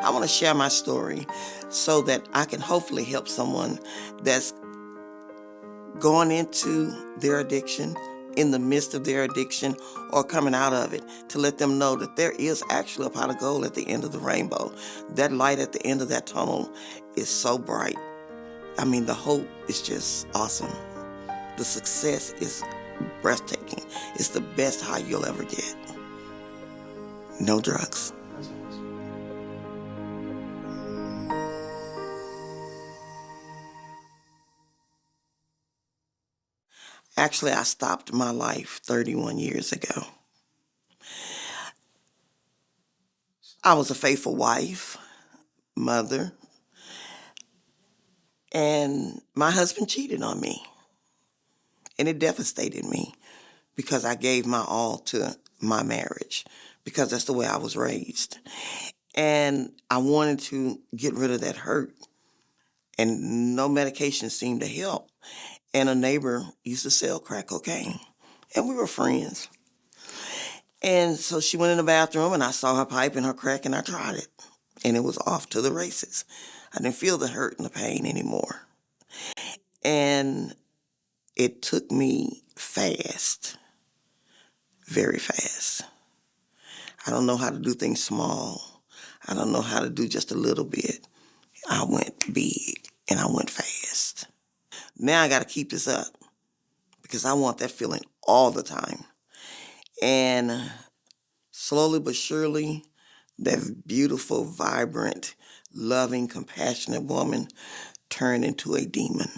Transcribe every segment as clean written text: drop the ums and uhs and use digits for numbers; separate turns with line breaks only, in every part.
I want to share my story so that I can hopefully help someone that's going into their addiction, in the midst of their addiction, or coming out of it, to let them know that there is actually a pot of gold at the end of the rainbow. That light at the end of that tunnel is so bright. I mean, the hope is just awesome. The success is breathtaking. It's the best high you'll ever get. No drugs. Actually, I stopped my life 31 years ago. I was a faithful wife, mother, and my husband cheated on me. And it devastated me because I gave my all to my marriage, because that's the way I was raised. And I wanted to get rid of that hurt, and no medication seemed to help. And a neighbor used to sell crack cocaine, and we were friends. And so she went in the bathroom, and I saw her pipe and her crack, and I tried it. And it was off to the races. I didn't feel the hurt and the pain anymore. And it took me fast, very fast. I don't know how to do things small. I don't know how to do just a little bit. I went big, and I went fast. Now I got to keep this up because I want that feeling all the time. And slowly but surely, that beautiful, vibrant, loving, compassionate woman turned into a demon.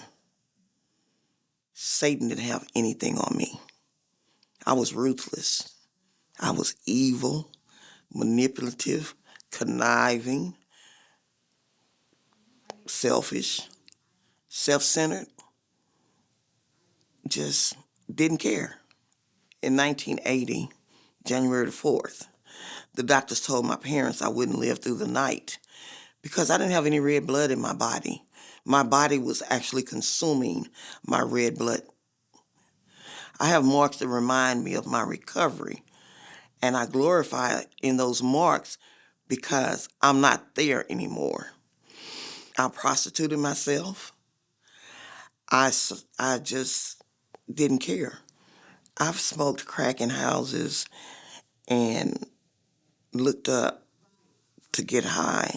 Satan didn't have anything on me. I was ruthless. I was evil, manipulative, conniving, selfish, self-centered, just didn't care. In 1980, January the 4th, the doctors told my parents I wouldn't live through the night because I didn't have any red blood in my body. My body was actually consuming my red blood. I have marks that remind me of my recovery, and I glorify in those marks because I'm not there anymore. I prostituted myself. I just didn't care. I've smoked crack in houses and looked up to get high,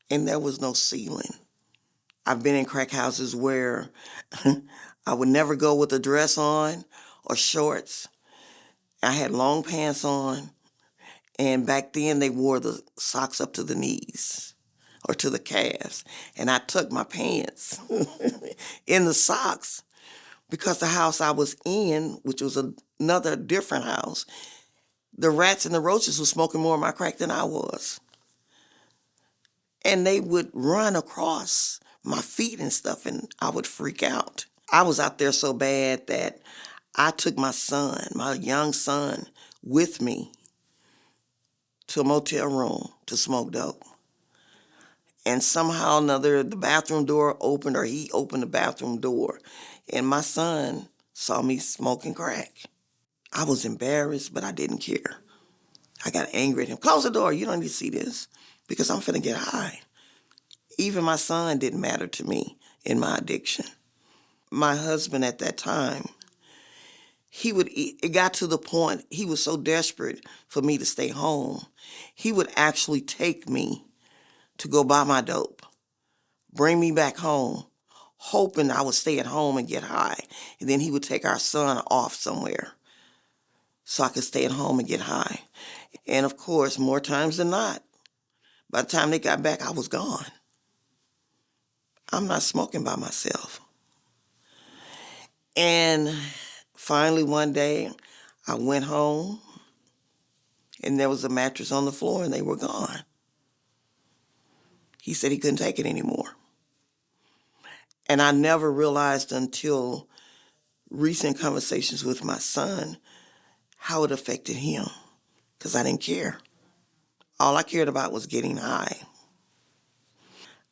and there was no ceiling. I've been in crack houses where I would never go with a dress on or shorts. I had long pants on, and back then they wore the socks up to the knees or to the calves, and I tucked my pants in the socks because the house I was in, which was another different house, the rats and the roaches were smoking more of my crack than I was. And they would run across my feet and stuff, and I would freak out. I was out there so bad that I took my son, my young son, with me to a motel room to smoke dope. And somehow or another, the bathroom door opened, or he opened the bathroom door, and my son saw me smoking crack. I was embarrassed, but I didn't care. I got angry at him. Close the door. You don't need to see this because I'm finna get high. Even my son didn't matter to me in my addiction. My husband at that time, it got to the point, he was so desperate for me to stay home, he would actually take me to go buy my dope, bring me back home, hoping I would stay at home and get high. And then he would take our son off somewhere so I could stay at home and get high. And of course, more times than not, by the time they got back, I was gone. I'm not smoking by myself. And finally one day, I went home, and there was a mattress on the floor, and they were gone. He said he couldn't take it anymore. And I never realized until recent conversations with my son how it affected him, because I didn't care. All I cared about was getting high.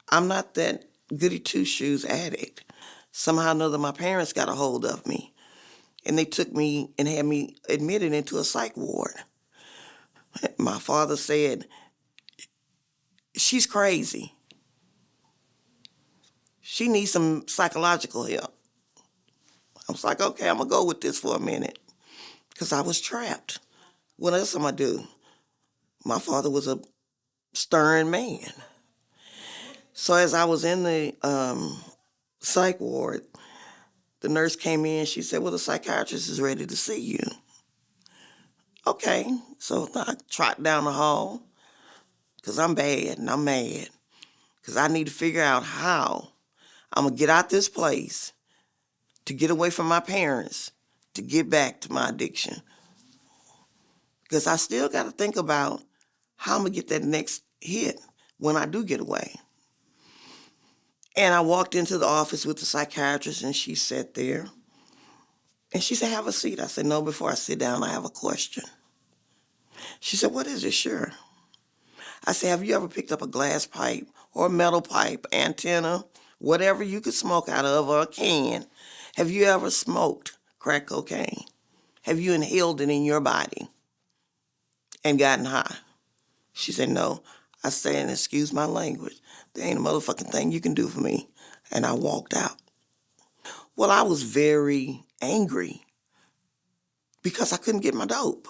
I'm not that goody two-shoes addict. Somehow or another, my parents got a hold of me, and they took me and had me admitted into a psych ward. My father said, she's crazy. She needs some psychological help. I was like, okay, I'm going to go with this for a minute because I was trapped. What else am I do? My father was a stern man. So as I was in the psych ward, the nurse came in. She said, well, the psychiatrist is ready to see you. Okay, so I trot down the hall because I'm bad and I'm mad because I need to figure out how I'm going to get out this place to get away from my parents, to get back to my addiction. Because I still got to think about how I'm going to get that next hit when I do get away. And I walked into the office with the psychiatrist, and she sat there. And she said, have a seat. I said, no, before I sit down, I have a question. She said, what is it? Sure. I said, have you ever picked up a glass pipe or a metal pipe, antenna, whatever you could smoke out of, or a can? Have you ever smoked crack cocaine? Have you inhaled it in your body and gotten high? She said, no. I said, and excuse my language, there ain't a motherfucking thing you can do for me. And I walked out. Well, I was very angry because I couldn't get my dope.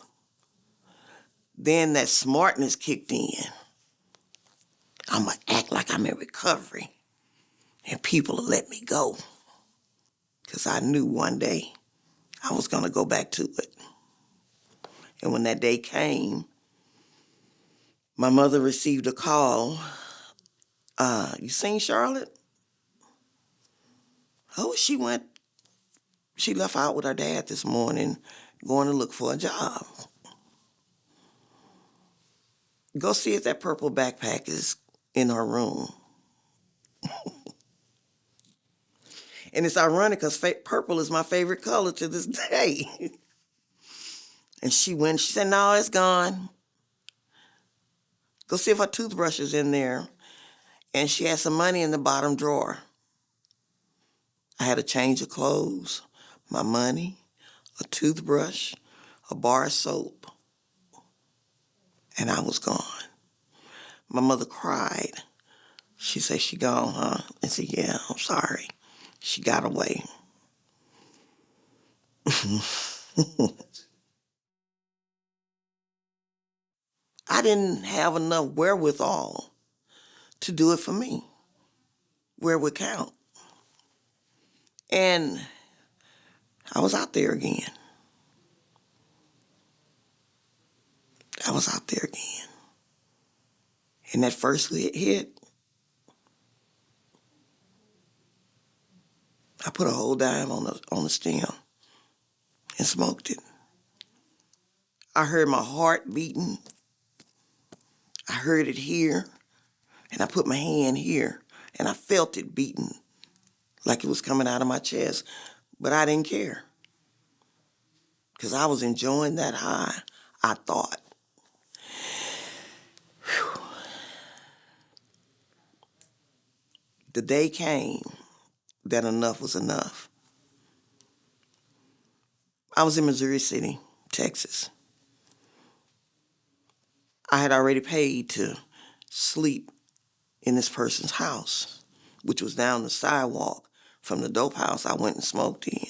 Then that smartness kicked in. I'm going to act like I'm in recovery and people will let me go. Because I knew one day I was going to go back to it. And when that day came, my mother received a call. You seen Charlotte? Oh, she left out with her dad this morning going to look for a job. Go see if that purple backpack is in her room. And it's ironic because purple is my favorite color to this day. And she said, no, it's gone. Go see if her toothbrush is in there. And she had some money in the bottom drawer. I had a change of clothes, my money, a toothbrush, a bar of soap, and I was gone. My mother cried. She said, she gone, huh? I said, yeah, I'm sorry. She got away. I didn't have enough wherewithal to do it for me, where it would count. And I was out there again. I was out there again. And that first hit, I put a whole dime on the stem and smoked it. I heard my heart beating. I heard it here, and I put my hand here, and I felt it beating like it was coming out of my chest, but I didn't care because I was enjoying that high, I thought. Whew. The day came that enough was enough. I was in Missouri City, Texas. I had already paid to sleep in this person's house, which was down the sidewalk from the dope house I went and smoked in.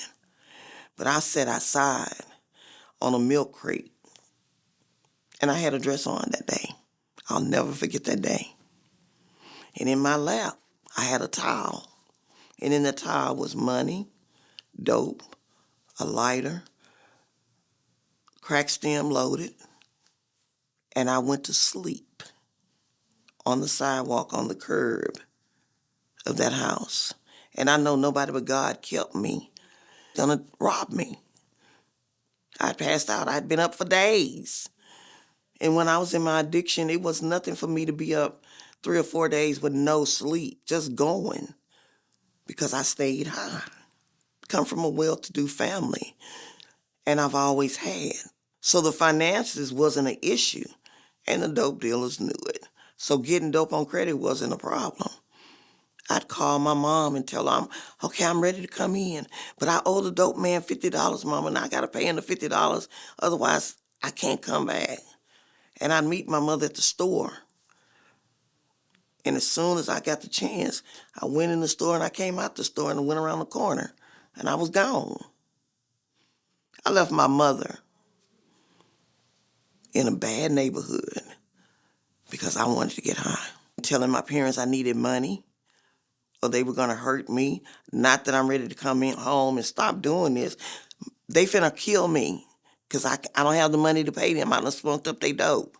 But I sat outside on a milk crate, and I had a dress on that day. I'll never forget that day. And in my lap, I had a towel. And in the towel was money, dope, a lighter, crack stem loaded, and I went to sleep on the sidewalk on the curb of that house. And I know nobody but God kept me, gonna rob me. I passed out. I'd been up for days. And when I was in my addiction, it was nothing for me to be up 3 or 4 days with no sleep, just going, because I stayed high. Come from a well-to-do family, and I've always had. So the finances wasn't an issue, and the dope dealers knew it. So getting dope on credit wasn't a problem. I'd call my mom and tell her, okay, I'm ready to come in, but I owe the dope man $50, Mama, and I got to pay him the $50, otherwise I can't come back. And I'd meet my mother at the store, And as soon as I got the chance, I went in the store and I came out the store and went around the corner and I was gone. I left my mother in a bad neighborhood because I wanted to get high. Telling my parents I needed money or they were going to hurt me. Not that I'm ready to come in home and stop doing this. They finna kill me because I don't have the money to pay them. I done spunked up they dope.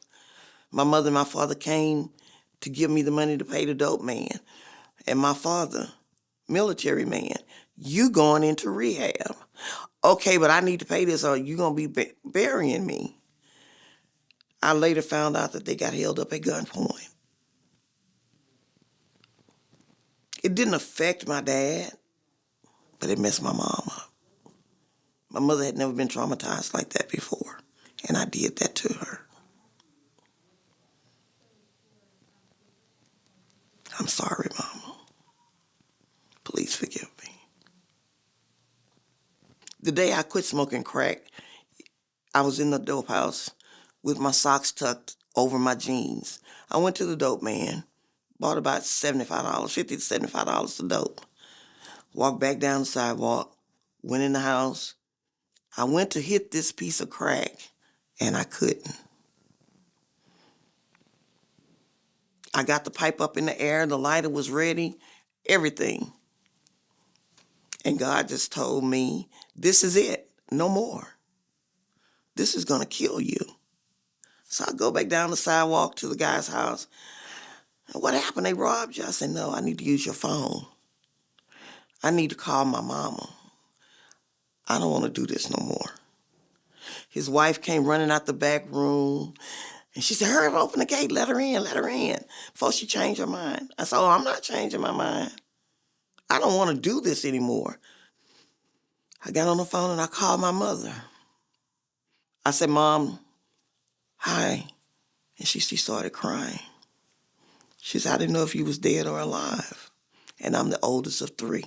My mother and my father came to give me the money to pay the dope man. And my father, military man, you going into rehab. Okay, but I need to pay this or you going to be burying me. I later found out that they got held up at gunpoint. It didn't affect my dad, but it messed my mom up. My mother had never been traumatized like that before, and I did that to her. I'm sorry, Mama. Please forgive me. The day I quit smoking crack, I was in the dope house with my socks tucked over my jeans. I went to the dope man, bought about $75, $50 to $75 of dope. Walked back down the sidewalk, went in the house. I went to hit this piece of crack, and I couldn't. I got the pipe up in the air, the lighter was ready, everything. And God just told me, this is it, no more. This is gonna kill you. So I go back down the sidewalk to the guy's house. What happened? They robbed you? I said, no, I need to use your phone. I need to call my mama. I don't want to do this no more. His wife came running out the back room, and she said, hurry up, open the gate, let her in, before she changed her mind. I said, oh, I'm not changing my mind. I don't want to do this anymore. I got on the phone and I called my mother. I said, Mom, hi. And she started crying. She said, I didn't know if you was dead or alive. And I'm the oldest of three.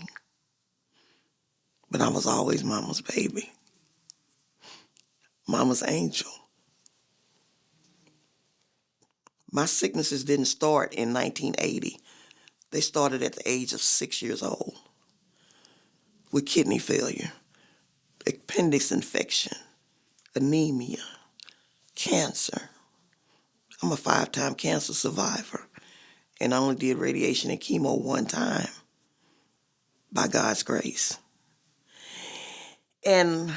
But I was always Mama's baby. Mama's angel. My sicknesses didn't start in 1980. They started at the age of 6 years old with kidney failure, appendix infection, anemia, cancer. I'm a 5-time cancer survivor, and I only did radiation and chemo one time by God's grace. And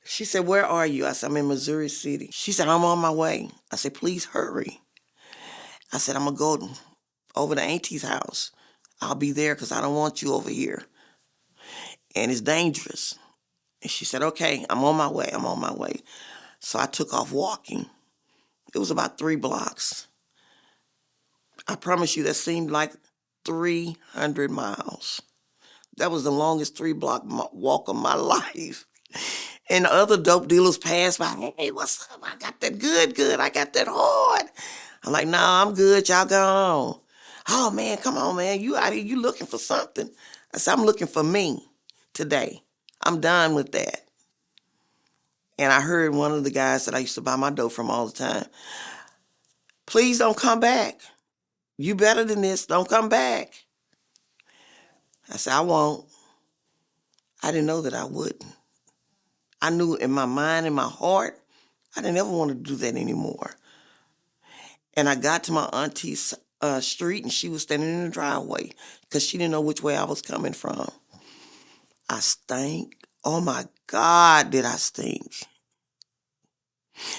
she said, where are you? I said, I'm in Missouri City. She said, I'm on my way. I said, please hurry. I said, I'm going to go over to Auntie's house. I'll be there because I don't want you over here. And it's dangerous. And she said, okay, I'm on my way. So I took off walking. It was about 3 blocks. I promise you that seemed like 300 miles. That was the longest 3-block walk of my life. And the other dope dealers passed by. Hey, what's up? I got that good. I got that hard. I'm like, nah, I'm good. Y'all go on. Oh, man, come on, man. You out here, you looking for something. I said, I'm looking for me today. I'm done with that. And I heard one of the guys that I used to buy my dope from all the time, please don't come back. You better than this. Don't come back. I said, I won't. I didn't know that I wouldn't. I knew in my mind, in my heart, I didn't ever want to do that anymore. And I got to my auntie's street, and she was standing in the driveway because she didn't know which way I was coming from. I stank. Oh, my God, did I stink.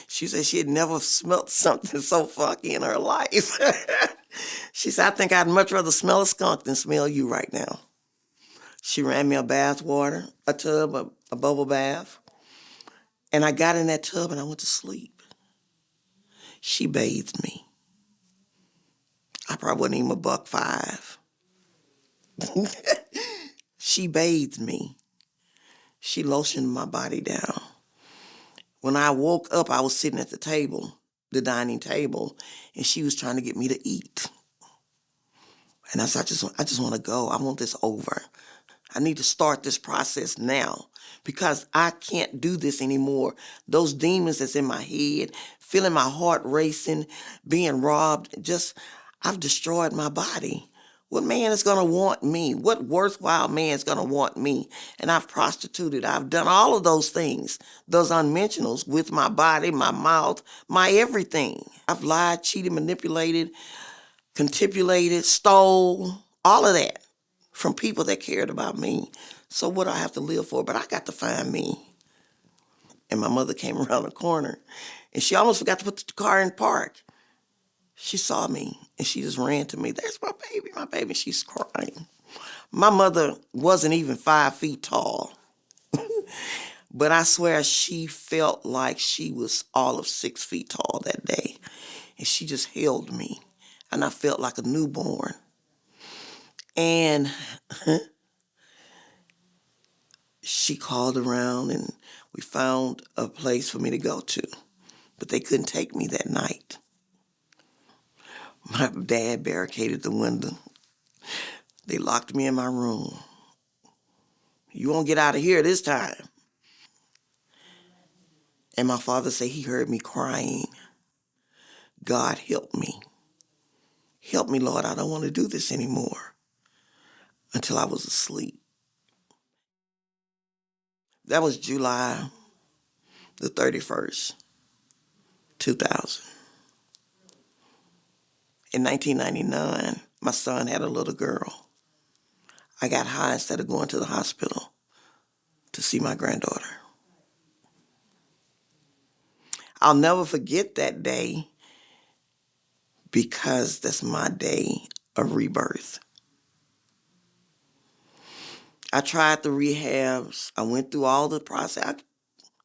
She said she had never smelt something so funky in her life. She said, I think I'd much rather smell a skunk than smell you right now. She ran me a bath water, a tub, a bubble bath. And I got in that tub and I went to sleep. She bathed me. I probably wasn't even $1.05. She bathed me. She lotioned my body down. When I woke up, I was sitting at the table, the dining table, and she was trying to get me to eat. And I said, I just want to go. I want this over. I need to start this process now because I can't do this anymore. Those demons that's in my head, feeling my heart racing, being robbed, I've destroyed my body. What man is going to want me? What worthwhile man is going to want me? And I've prostituted. I've done all of those things, those unmentionables with my body, my mouth, my everything. I've lied, cheated, manipulated, contemplated, stole, all of that from people that cared about me. So what do I have to live for? But I got to find me. And my mother came around the corner, and she almost forgot to put the car in park. She saw me, and she just ran to me. There's my baby, my baby. She's crying. My mother wasn't even 5 feet tall, but I swear she felt like she was all of 6 feet tall that day. And she just held me, and I felt like a newborn. And she called around, and we found a place for me to go to, but they couldn't take me that night. My dad barricaded the window. They locked me in my room. You won't get out of here this time. And my father said he heard me crying. God, help me. Help me, Lord. I don't want to do this anymore. Until I was asleep. That was July the 31st, 2000. In 1999, my son had a little girl. I got high instead of going to the hospital to see my granddaughter. I'll never forget that day because that's my day of rebirth. I tried the rehabs. I went through all the process. I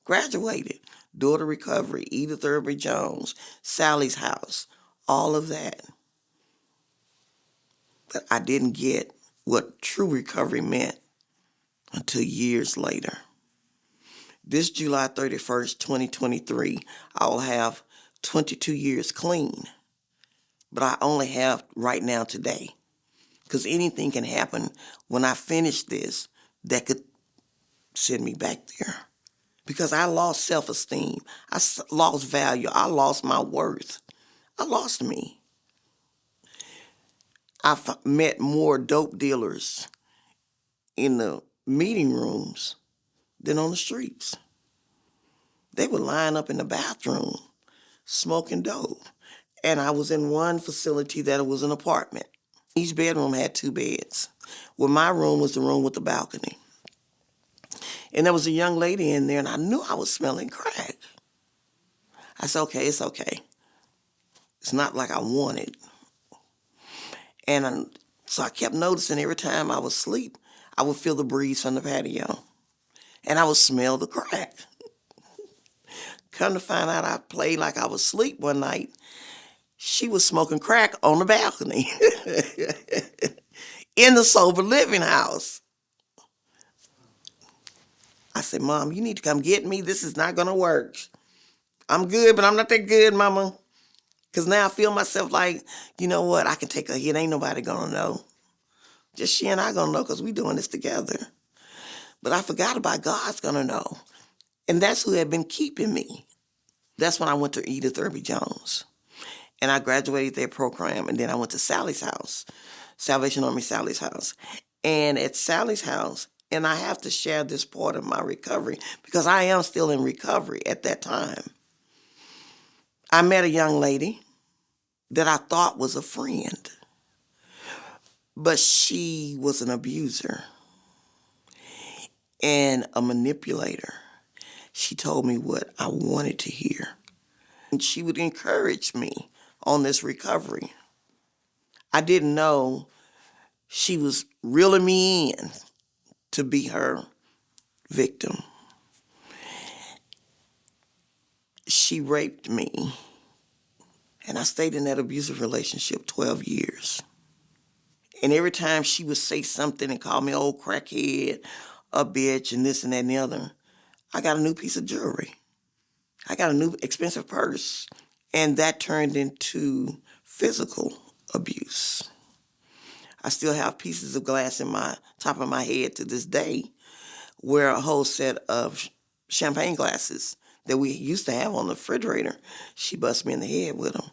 graduated. Daughter recovery, Edith Irby Jones, Sally's house, all of that. But I didn't get what true recovery meant until years later. This July 31st, 2023, I will have 22 years clean. But I only have right now today. Because anything can happen when I finish this that could send me back there. Because I lost self-esteem. I lost value. I lost my worth. I lost me. I've met more dope dealers in the meeting rooms than on the streets. They would line up in the bathroom smoking dope. And I was in one facility that was an apartment. Each bedroom had 2 beds. Well, my room was the room with the balcony. And there was a young lady in there, and I knew I was smelling crack. I said, okay, it's okay. It's not like I wanted. And so I kept noticing every time I would sleep, I would feel the breeze from the patio. And I would smell the crack. Come to find out, I played like I was asleep one night. She was smoking crack on the balcony in the sober living house. I said, Mom, you need to come get me. This is not going to work. I'm good, but I'm not that good, Mama. Because now I feel myself like, you know what? I can take a hit. Ain't nobody going to know. Just she and I going to know because we doing this together. But I forgot about God's going to know. And that's who had been keeping me. That's when I went to Edith Irby Jones. And I graduated their program. And then I went to Sally's house, Salvation Army Sally's house. And at Sally's house, and I have to share this part of my recovery because I am still in recovery at that time. I met a young lady that I thought was a friend, but she was an abuser and a manipulator. She told me what I wanted to hear. And she would encourage me on this recovery. I didn't know she was reeling me in to be her victim. She raped me, and I stayed in that abusive relationship 12 years. And every time she would say something and call me old crackhead, a bitch, and this and that and the other, I got a new piece of jewelry. I got a new expensive purse. And that turned into physical abuse. I still have pieces of glass in my top of my head to this day where a whole set of champagne glasses that we used to have on the refrigerator, she bust me in the head with them.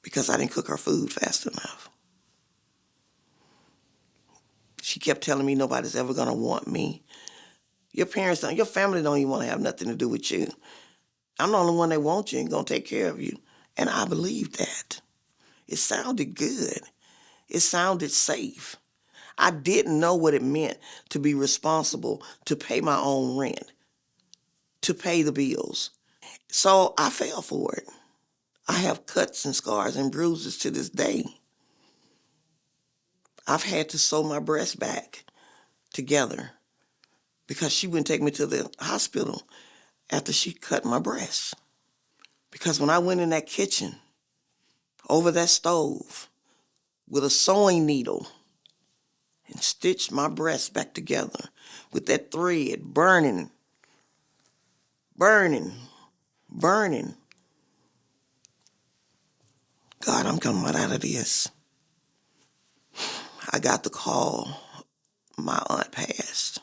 because I didn't cook her food fast enough. She kept telling me nobody's ever going to want me. Your parents don't, your family don't even want to have nothing to do with you. I'm the only one that wants you and going to take care of you. And I believed that. It sounded good. It sounded safe. I didn't know what it meant to be responsible, to pay my own rent, to pay the bills. So I fell for it. I have cuts and scars and bruises to this day. I've had to sew my breast back together because she wouldn't take me to the hospital after she cut my breast. Because when I went in that kitchen, over that stove, with a sewing needle, and stitched my breast back together with that thread burning, burning, burning. God, I'm coming right out of this. I got the call. My aunt passed.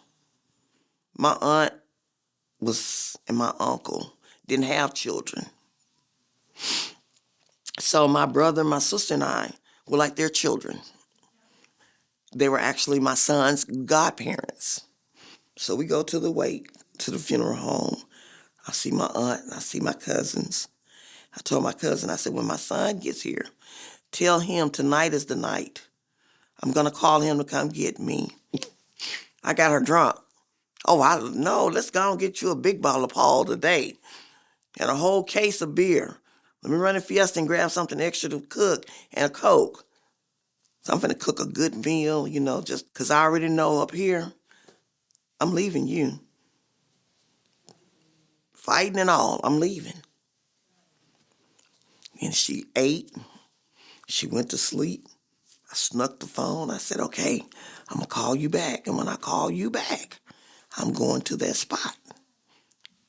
My aunt and my uncle didn't have children. So my brother, my sister, and I were like their children. They were actually my son's godparents. So we go to the funeral home. I see my aunt and I see my cousins. I told my cousin, I said, when my son gets here, tell him tonight is the night. I'm going to call him to come get me. I got her drunk. Oh, no, let's go and get you a big bottle of Paul today and a whole case of beer. Let me run to Fiesta and grab something extra to cook and a Coke. So I'm going to cook a good meal, just because I already know up here, I'm leaving you. Fighting and all, I'm leaving. And she ate. She went to sleep. I snuck the phone. I said, okay, I'm going to call you back. And when I call you back, I'm going to that spot.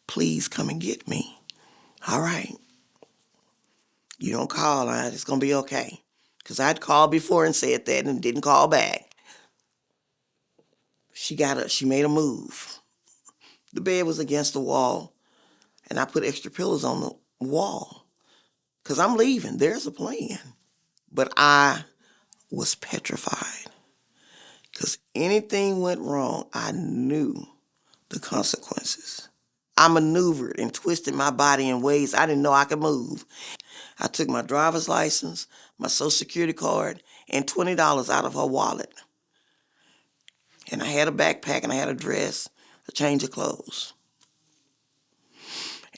Please come and get me. All right. You don't call, it's going to be okay. Because I'd called before and said that and didn't call back. She made a move. The bed was against the wall, and I put extra pillows on the wall. Because I'm leaving. There's a plan. But I was petrified. Because anything went wrong, I knew the consequences. I maneuvered and twisted my body in ways I didn't know I could move. I took my driver's license, my social security card, and $20 out of her wallet. And I had a backpack and I had a dress, a change of clothes.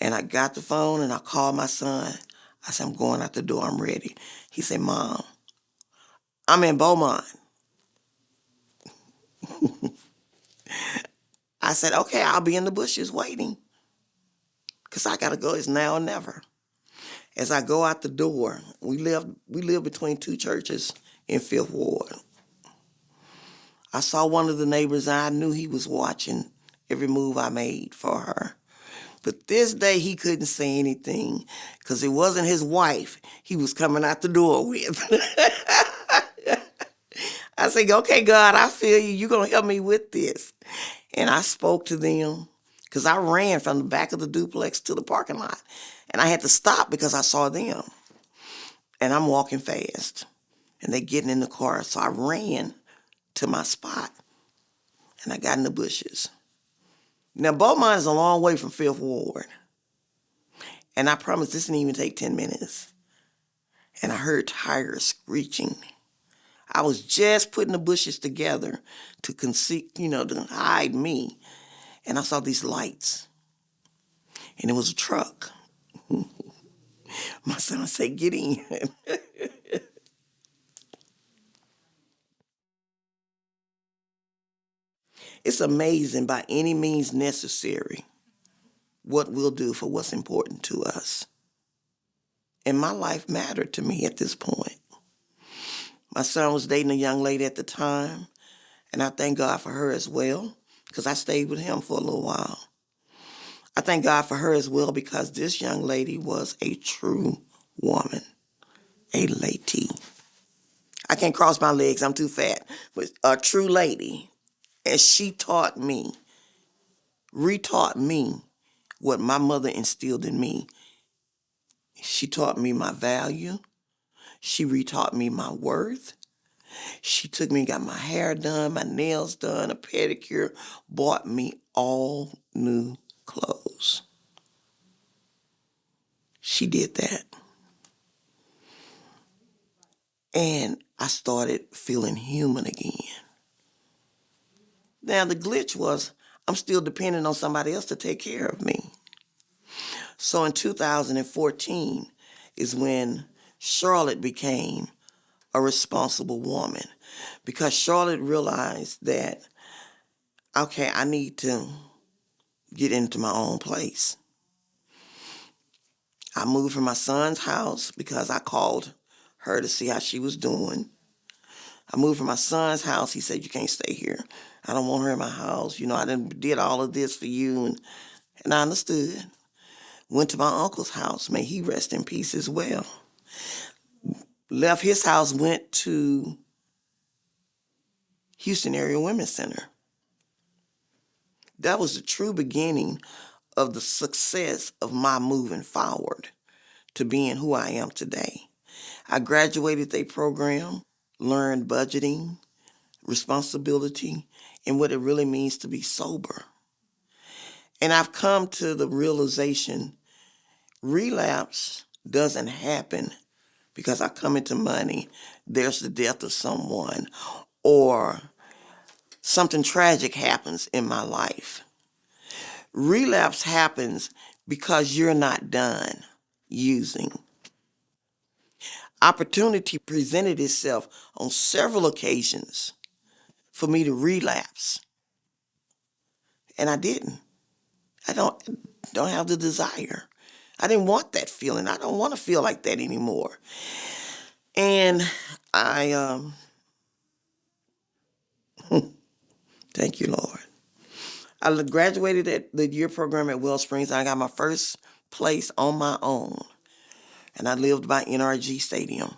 And I got the phone and I called my son. I said, I'm going out the door, I'm ready. He said, Mom, I'm in Beaumont. I said, okay, I'll be in the bushes waiting. Because I got to go, it's now or never. As I go out the door, we live between two churches in Fifth Ward. I saw one of the neighbors, and I knew he was watching every move I made for her. But this day, he couldn't say anything because it wasn't his wife he was coming out the door with. I said, okay, God, I feel you. You're going to help me with this. And I spoke to them because I ran from the back of the duplex to the parking lot. And I had to stop because I saw them. And I'm walking fast. And they're getting in the car. So I ran to my spot. And I got in the bushes. Now, Beaumont is a long way from Fifth Ward. And I promise this didn't even take 10 minutes. And I heard tires screeching. I was just putting the bushes together to conceal, to hide me. And I saw these lights. And it was a truck. My son said, get in. It's amazing by any means necessary what we'll do for what's important to us. And my life mattered to me at this point. My son was dating a young lady at the time, and I thank God for her as well, because I stayed with him for a little while. I thank God for her as well because this young lady was a true woman, a lady. I can't cross my legs, I'm too fat, but a true lady. And she retaught me what my mother instilled in me. She taught me my value. She retaught me my worth. She took me and got my hair done, my nails done, a pedicure, bought me all new clothes. She did that. And I started feeling human again. Now, the glitch was I'm still depending on somebody else to take care of me. So in 2014 is when Charlotte became a responsible woman, because Charlotte realized that, okay, I need to get into my own place. I moved from my son's house because I called her to see how she was doing. I moved from my son's house. He said, you can't stay here. I don't want her in my house. You know, I did all of this for you. And I understood. Went to my uncle's house. May he rest in peace as well. Left his house, went to Houston Area Women's Center. That was the true beginning of the success of my moving forward to being who I am today. I graduated their program, learned budgeting, responsibility, and what it really means to be sober. And I've come to the realization relapse doesn't happen because I come into money, there's the death of someone, or something tragic happens in my life. Relapse happens because you're not done using. Opportunity presented itself on several occasions for me to relapse. And I didn't. I don't have the desire. I didn't want that feeling. I don't want to feel like that anymore. And I, thank you, Lord. I graduated at the year program at Wellsprings. I got my first place on my own. And I lived by NRG Stadium.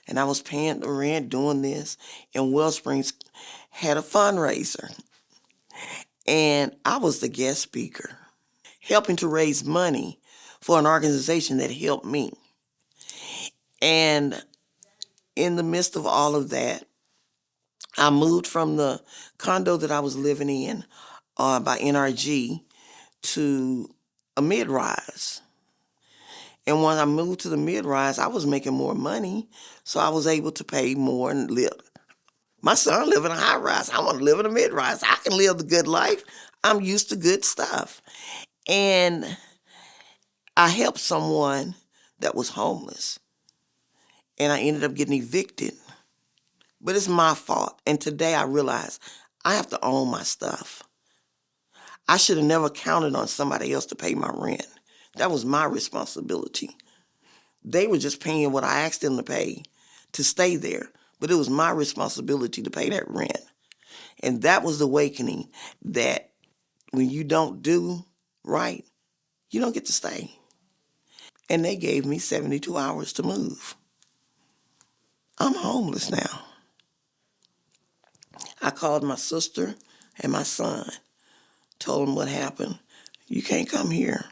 And I was paying the rent, doing this. And Wellsprings had a fundraiser. And I was the guest speaker, helping to raise money for an organization that helped me. And in the midst of all of that, I moved from the condo that I was living in by NRG to a mid-rise. And when I moved to the mid-rise, I was making more money, so I was able to pay more and live. My son live in a high-rise. I want to live in a mid-rise. I can live the good life. I'm used to good stuff. And I helped someone that was homeless, and I ended up getting evicted. But it's my fault. And today I realize I have to own my stuff. I should have never counted on somebody else to pay my rent. That was my responsibility. They were just paying what I asked them to pay to stay there. But it was my responsibility to pay that rent. And that was the awakening that when you don't do right, you don't get to stay. And they gave me 72 hours to move. I'm homeless now. I called my sister and my son, told them what happened. You can't come here.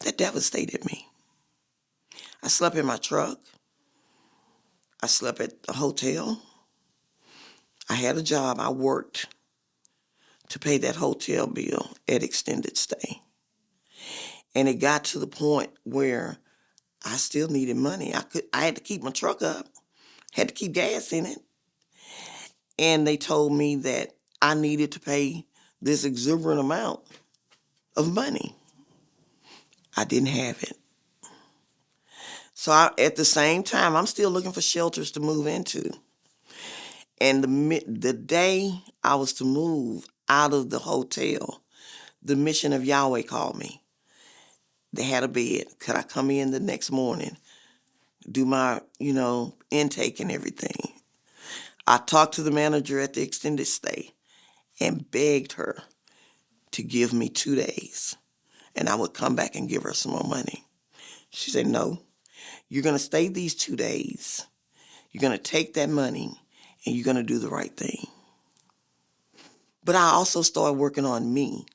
That devastated me. I slept in my truck. I slept at the hotel. I had a job. I worked to pay that hotel bill at extended stay. And it got to the point where I still needed money. I had to keep my truck up, had to keep gas in it. And they told me that I needed to pay this exuberant amount of money. I didn't have it. So at the same time, I'm still looking for shelters to move into. And the day I was to move out of the hotel, the Mission of Yahweh called me. They had a bed. Could I come in the next morning, do my, intake and everything? I talked to the manager at the extended stay and begged her to give me 2 days, and I would come back and give her some more money. She said, no, you're going to stay these 2 days. You're going to take that money, and you're going to do the right thing. But I also started working on me.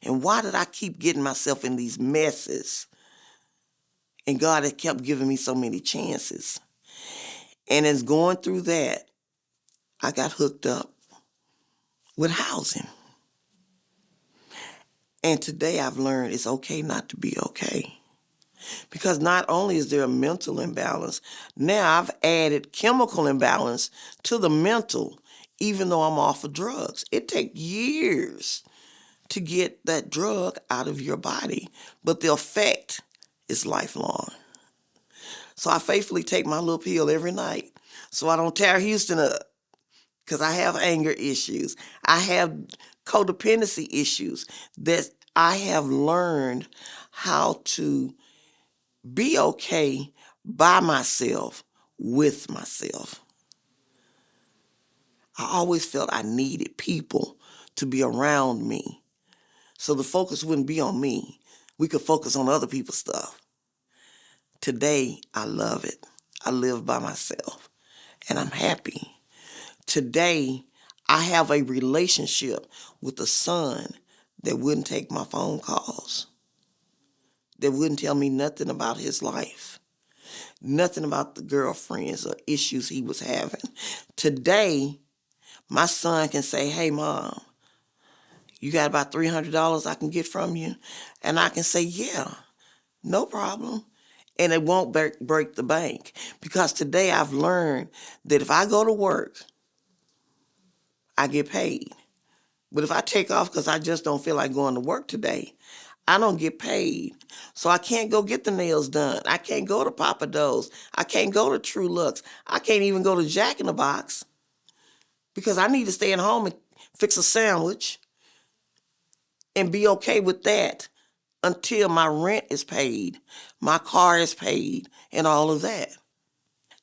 And why did I keep getting myself in these messes? And God had kept giving me so many chances. And as going through that, I got hooked up with housing. And today I've learned it's okay not to be okay. Because not only is there a mental imbalance, now I've added chemical imbalance to the mental, even though I'm off of drugs. It takes years to get that drug out of your body, but the effect is lifelong. So I faithfully take my little pill every night so I don't tear Houston up, because I have anger issues. I have codependency issues that I have learned how to be okay by myself, with myself. I always felt I needed people to be around me so the focus wouldn't be on me. We could focus on other people's stuff. Today, I love it. I live by myself, and I'm happy. Today, I have a relationship with a son that wouldn't take my phone calls, that wouldn't tell me nothing about his life, nothing about the girlfriends or issues he was having. Today, my son can say, hey, Mom, you got about $300 I can get from you? And I can say, yeah, no problem. And it won't break the bank, because today I've learned that if I go to work, I get paid. But if I take off because I just don't feel like going to work today, I don't get paid. So I can't go get the nails done. I can't go to Papa Do's. I can't go to True Looks. I can't even go to Jack in the Box, because I need to stay at home and fix a sandwich and be okay with that until my rent is paid, my car is paid, and all of that.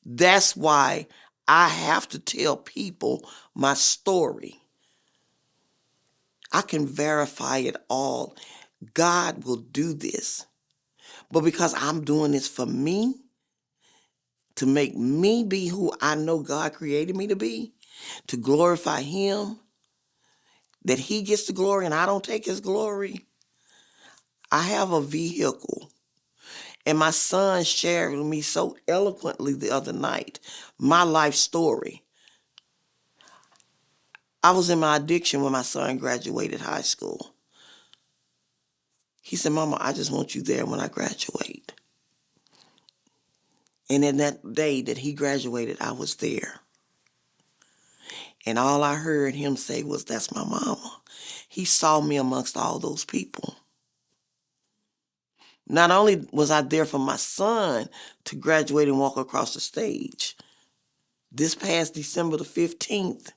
That's why I have to tell people my story. I can verify it all. God will do this. But because I'm doing this for me, to make me be who I know God created me to be, to glorify Him, that He gets the glory and I don't take His glory, I have a vehicle. And my son shared with me so eloquently the other night my life story. I was in my addiction when my son graduated high school. He said, Mama, I just want you there when I graduate. And in that day that he graduated, I was there. And all I heard him say was, that's my mama. He saw me amongst all those people. Not only was I there for my son to graduate and walk across the stage, this past December the 15th,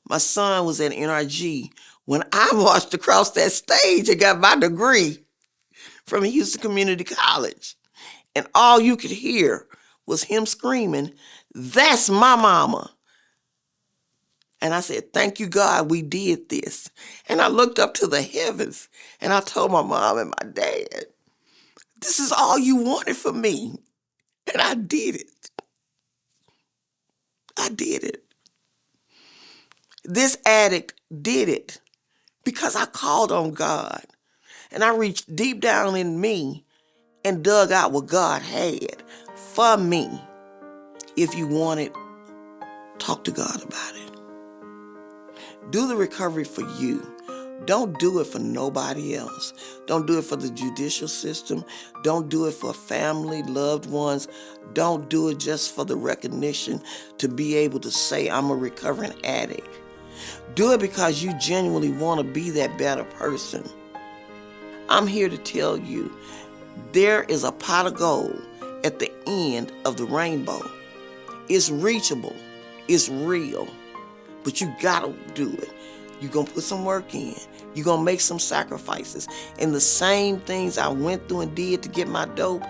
my son was at NRG when I marched across that stage and got my degree from Houston Community College. And all you could hear was him screaming, that's my mama. And I said, thank you, God, we did this. And I looked up to the heavens and I told my mom and my dad, this is all you wanted for me. And I did it. I did it. This addict did it because I called on God. And I reached deep down in me and dug out what God had for me. If you want it, talk to God about it. Do the recovery for you. Don't do it for nobody else. Don't do it for the judicial system. Don't do it for family, loved ones. Don't do it just for the recognition to be able to say, I'm a recovering addict. Do it because you genuinely want to be that better person. I'm here to tell you, there is a pot of gold at the end of the rainbow. It's reachable. It's real. But you gotta do it. You're gonna put some work in. You're gonna make some sacrifices. And the same things I went through and did to get my dope,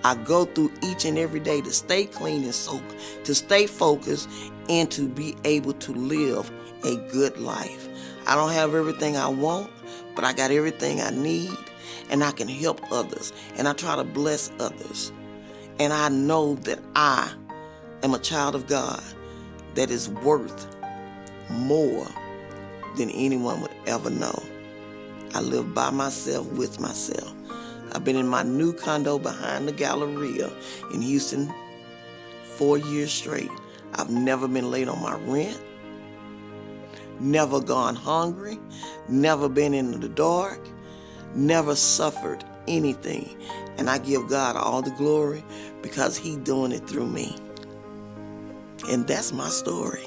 I go through each and every day to stay clean and soak, to stay focused, and to be able to live a good life. I don't have everything I want, but I got everything I need, and I can help others, and I try to bless others. And I know that I am a child of God that is worth more than anyone would ever know. I live by myself, with myself. I've been in my new condo behind the Galleria in Houston 4 years straight. I've never been late on my rent, never gone hungry, never been in the dark, never suffered anything. And I give God all the glory because He's doing it through me. And that's my story.